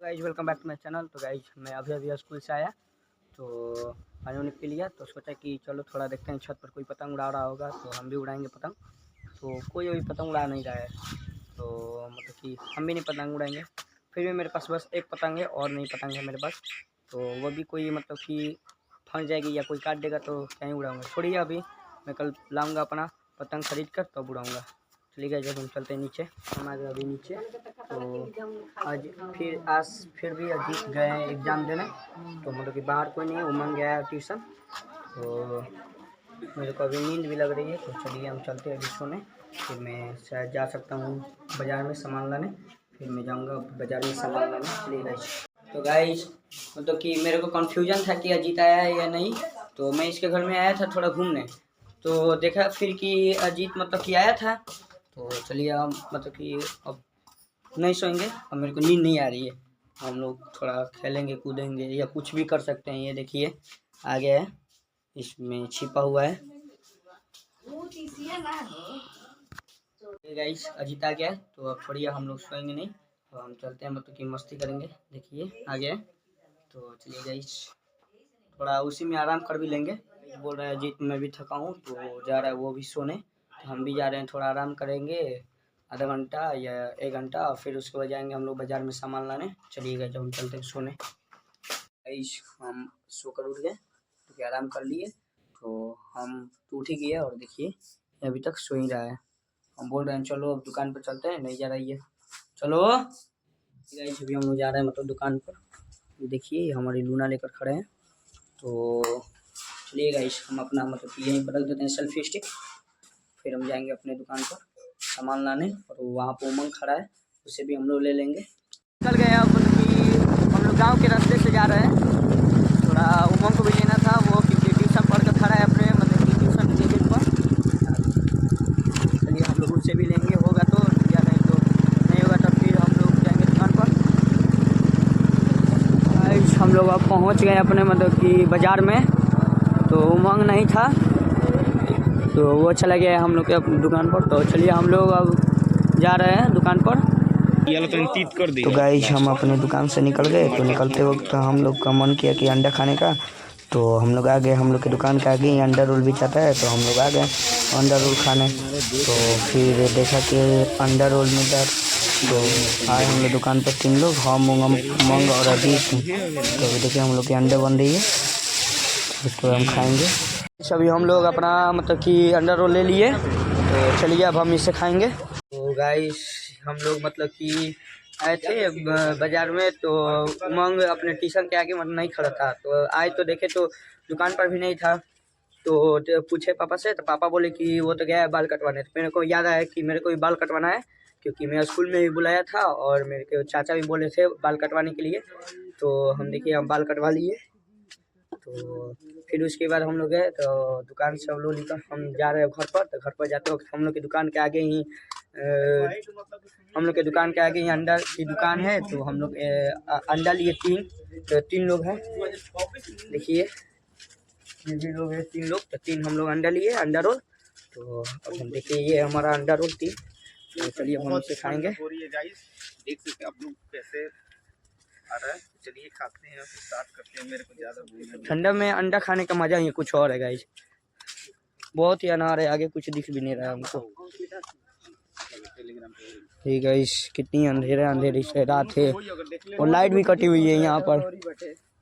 Guys welcome back to my channel. तो guys मैं अभी स्कूल से आया तो पानी वानी पी लिया, तो सोचा कि चलो थोड़ा देखते हैं छत पर कोई पतंग उड़ा रहा होगा तो हम भी उड़ाएंगे पतंग। तो कोई अभी पतंग उड़ा नहीं रहा है, तो मतलब कि हम भी नहीं पतंग उड़ाएंगे। फिर भी मेरे पास बस एक पतंग है और नहीं पतंग है मेरे पास, तो वो भी कोई मतलब कि फंस जाएगी या कोई काट देगा तो क्या ही उड़ाऊँगा। छोड़िए, अभी मैं कल लाऊँगा अपना पतंग खरीद कर तब उड़ाऊँगा। चलिए गए, जब हम चलते हैं नीचे। हम आ गए अभी नीचे। तो आज फिर भी अजीत गए हैं एग्ज़ाम देने, तो मतलब कि बाहर कोई नहीं है, उमंग गया है ट्यूशन। तो मेरे को अभी नींद भी लग रही है, तो चलिए हम चलते हैं अभी सोने। फिर मैं शायद जा सकता हूँ बाज़ार में सामान लाने, फिर मैं जाऊँगा बाज़ार में सामान लाने। चलिए गाइस। तो गाइस मतलब कि मेरे को कन्फ्यूजन था कि अजीत आया है या नहीं, तो मैं इसके घर में आया था थोड़ा घूमने, तो देखा फिर कि अजीत मतलब कि आया था। तो चलिए हम मतलब कि अब नहीं सोएंगे, अब मेरे को नींद नहीं आ रही है। हम लोग थोड़ा खेलेंगे कूदेंगे या कुछ भी कर सकते हैं। ये देखिए आ गया है, इसमें छिपा हुआ है। गाइस अजीत आ गया है, तो अब छोड़िए हम लोग सोएंगे नहीं, तो हम चलते हैं मतलब कि मस्ती करेंगे। देखिए आ गया है, तो चलिए गाइस थोड़ा उसी में आराम कर भी लेंगे। बोल रहा है अजीत मैं भी थका हूँ, तो जा रहा है वो भी सोने, तो हम भी जा रहे हैं थोड़ा आराम करेंगे आधा घंटा या 1 घंटा, और फिर उसके बाद जाएंगे हम लोग बाज़ार में सामान लाने। चलिएगा जब हम चलते हैं सोने। हम सोकर उठ गए क्योंकि आराम कर लिए, तो हम तो उठ ही गए और देखिए अभी तक सो ही रहा है। हम बोल रहे हैं चलो अब दुकान पर चलते हैं, नहीं जा रही है। चलो गाइस, अभी हम लोग जा रहे हैं मतलब दुकान पर। ये देखिए हमारी लूना लेकर खड़े हैं, तो चलिए गाइस हम अपना मतलब कि यहीं पर रख देते हैं सेल्फी स्टिक, फिर हम जाएंगे अपने दुकान पर सामान लाने, और वहाँ पर उमंग खड़ा है, उसे भी हम लोग ले लेंगे। निकल गए अब मतलब कि हम लोग गाँव के रास्ते से जा रहे हैं। थोड़ा उमंग को भी लेना था, वो क्योंकि ट्यूशन पढ़ कर खड़ा है अपने मतलब कि ट्यूशन के गेट पर। चलिए हम लोग उससे भी लेंगे, होगा तो, या नहीं तो नहीं होगा तब फिर हम लोग जाएंगे दुकान पर। हम लोग अब पहुँच गए अपने मतलब कि बाज़ार में, तो उमंग नहीं था तो वो चला गया हम लोग के दुकान पर। तो चलिए हम लोग अब जा रहे हैं दुकान पर। तो गाइस हम अपने दुकान से निकल गए, तो निकलते वक्त हम लोग का मन किया कि अंडा खाने का, तो हम लोग आ गए। हम लोग की दुकान के आगे ही अंडा रोल भी चाहता है, तो हम लोग आ गए अंडा रोल खाने। तो फिर देखा कि अंडा रोल मिलता है, तो आए हम लोग दुकान पर 3 लोग, हम उमंग और अजीत। तो देखिए हम लोग की अंडा बन रही है, उसको हम खाएंगे। अभी हम लोग अपना मतलब कि अंडा रोल ले लिए, तो चलिए अब हम इसे खाएंगे। तो गाइस हम लोग मतलब कि आए थे बाज़ार में, तो उमंग अपने ट्यूशन के आगे मतलब नहीं खड़ा था, तो आए तो देखे तो दुकान पर भी नहीं था। तो पूछे पापा से, तो पापा बोले कि वो तो गया है बाल कटवाने। तो मेरे को याद आया कि मेरे को भी बाल कटवाना है, क्योंकि मैं स्कूल में भी बुलाया था और मेरे के चाचा भी बोले थे बाल कटवाने के लिए। तो हम देखिए हम बाल कटवा लिए। तो फिर उसके बाद हम लोग गए, तो दुकान से हम लोग निकल हम जा रहे हैं घर पर। तो घर पर जाते वक्त हम लोग की दुकान के आगे ही अंडा की दुकान है, तो हम लोग अंडा लिए 3 लोग हैं। देखिए ये भी लोग हैं 3 लोग, तो 3 हम लोग अंडा लिए अंडा रोल। तो अब हम देखिए ये हमारा अंडा रोल 3। तो चलिए हम इसे खाएंगे। देख सकते हैं आप लोग कैसे आ रहा है। चलिए खाते हैं, स्टार्ट करते हैं। मेरे को ज़्यादा ठंडा में अंडा खाने का मजा ही कुछ और है गाइस, बहुत ही अनार है, आगे कुछ दिख भी नहीं रहा है हमको। ठीक है गाइस, कितनी अंधेरी से रात है और लाइट भी कटी हुई है यहाँ पर,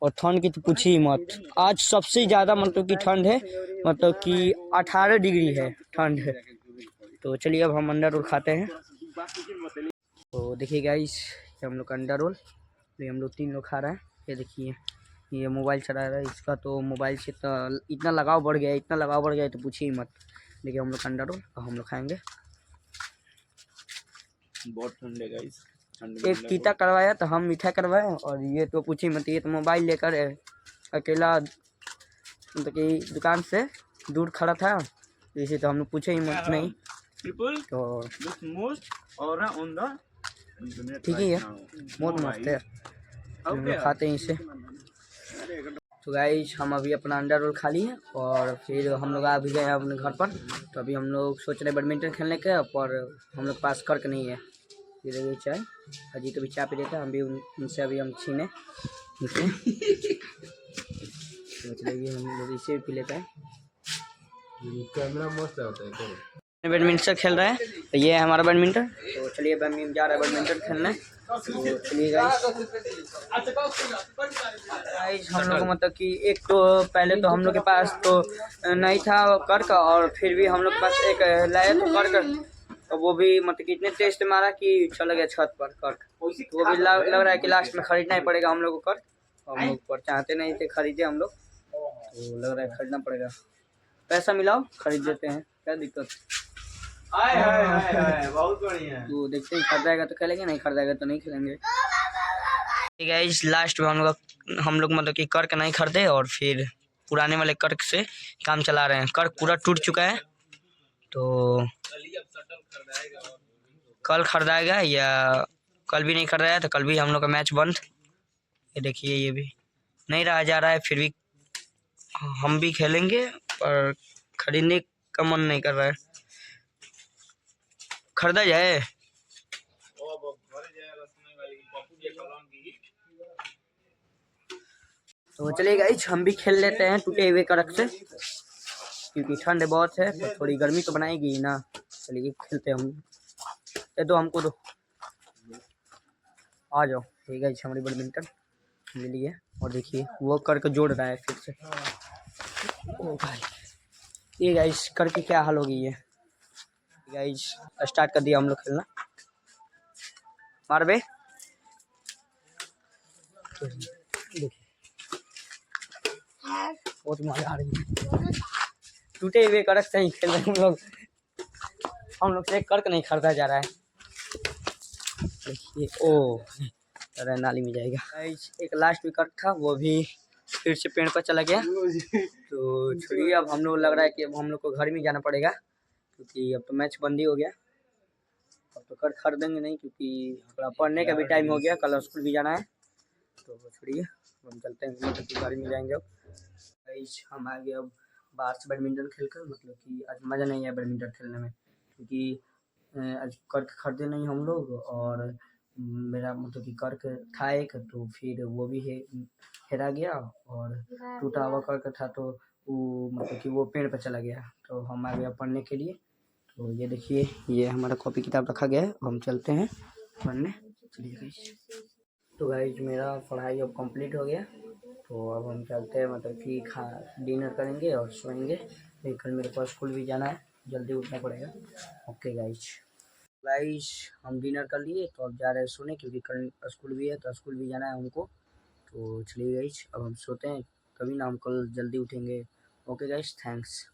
और ठंड की तो पूछिए मत। आज सबसे ज़्यादा मतलब कि ठंड है, मतलब कि 18 डिग्री है ठंड है। तो चलिए अब हम अंडा रोल खाते हैं। तो देखिए गाइस ये हम लोग का अंडा रोल, ये हम लोग 3 लोग खा रहे हैं। ये देखिए ये मोबाइल चला रहा है, इसका तो मोबाइल से तो इतना लगाव बढ़ गया है तो पूछिए मत। देखिए हम लोग का अंडा रोल हम लोग खाएंगे। बहुत ठंड है गाइस। एक तीता करवाया तो हम मीठा करवाए, और ये तो पूछी मत, ये तो मोबाइल लेकर अकेला मतलब कि दुकान से दूर खड़ा था, इसे तो हम लोग पूछे ही मत नहीं। तो ठीक ही है, बहुत मस्त है, हम लोग खाते हैं इसे। तो गाइस हम अभी अपना अंडा रोल खा लिए और फिर हम लोग आ भी गए अपने घर पर। तो अभी हम लोग सोच रहे बैडमिंटन खेलने के, पर हम लोग पास कर्क नहीं है, पी रही चाय। अजी तो भी चाय पी लेता, हम भी उनसे अभी हम छीने तो चलेगी, हम लोग इसे भी पी लेता है। कैमरा मस्त होता है करो। बैडमिंटन खेल रहा है, तो ये है हमारा बैडमिंटन। तो चलिए बैडमिंटन जा रहा है बैडमिंटन खेलने। तो चलिए गाइस हम लोग को मतलब कि एक तो पहले तो हम लोग के पास तो नहीं था कर्क, और फिर भी हम लोग के पास एक लाया तो कर्क, तो वो भी मतलब कि इतने टेस्ट मारा कि चला गया छत पर कर्क। तो वो भी लग रहा है कि लास्ट में खरीदना ही पड़ेगा हम लोग को कर्क। हम लोग पर चाहते नहीं थे खरीदे हम लोग, तो लग रहा है खरीदना पड़ेगा। पैसा मिलाओ खरीद देते हैं, क्या दिक्कत। बहुत बढ़िया। तो देखते हैं खरीदाएगा तो खेलेंगे, नहीं खरीदाएगा तो नहीं खेलेंगे। गाइस लास्ट में हम लोग मतलब कि कर्क नहीं खरीदे, और फिर पुराने वाले कर्क से काम चला रहे हैं। कर्क पूरा टूट चुका है, तो कल खरीदाएगा या कल भी नहीं खरीदाया तो कल भी हम लोग का मैच बंद। ये देखिए ये भी नहीं रहा जा रहा है, फिर भी हम भी खेलेंगे, पर खरीदने का मन नहीं कर रहा है। खरीदा जाए तो चलिए गाइस हम भी खेल लेते हैं टूटे हुए कर्क से, क्योंकि ठंड बहुत है तो थोड़ी गर्मी तो बनाएगी ही ना। चलिए खेलते हैं हम। ये दो हमको दो, आ जाओ। ठीक है हमारी बैडमिंटन मिली है, और देखिए वो करके जोड़ रहा है फिर से। ओ भाई ये गाइस करके क्या हाल हो गई है। गाइस स्टार्ट कर दिया हम लोग खेलना। मार बे, बहुत मजा आ रही है। टूटे हुए कर्क से ही खेल रहे हैं हम लोग से कर्क नहीं खरीदा जा रहा है। देखिए ओ अरे नाली में जाएगा। गाइस एक लास्ट विकेट था, वो भी फिर से पेड़ पर चला गया। तो छोड़िए, अब हम लोग लग रहा है कि अब हम लोग को घर में जाना पड़ेगा, क्योंकि अब तो मैच बंद ही हो गया। अब तो कर खरीदेंगे नहीं, क्योंकि थोड़ा पढ़ने का भी टाइम हो गया, कल स्कूल भी जाना है। तो छोड़िए हम चलते हैं, मतलब गाड़ी में जाएंगे। अब गाइस हम आ गए अब बाहर से बैडमिंटन खेलकर, मतलब कि आज मज़ा नहीं है बैडमिंटन खेलने में, क्योंकि आज कर्क खरीदे नहीं हम लोग, और मेरा मतलब कि कर्क था एक, तो फिर वो भी हेरा गया, और टूटा हुआ कर्क था तो वो मतलब कि वो पेड़ पर चला गया। तो हम आ गए पढ़ने के लिए। तो ये देखिए ये हमारा कॉपी किताब रखा गया है, हम चलते हैं पढ़ने। चलिए गाइस, तो गाइस मेरा पढ़ाई अब कंप्लीट हो गया, तो अब हम चलते हैं मतलब कि डिनर करेंगे और सोएंगे। फिर कल मेरे को स्कूल भी जाना है, जल्दी उठना पड़ेगा। ओके गाइस हम डिनर कर लिए, तो अब जा रहे हैं सोने, क्योंकि कल स्कूल भी है, तो स्कूल भी जाना है हमको। तो चलिए गाइस अब हम सोते हैं, कभी ना हम कल जल्दी उठेंगे। Okay guys thanks.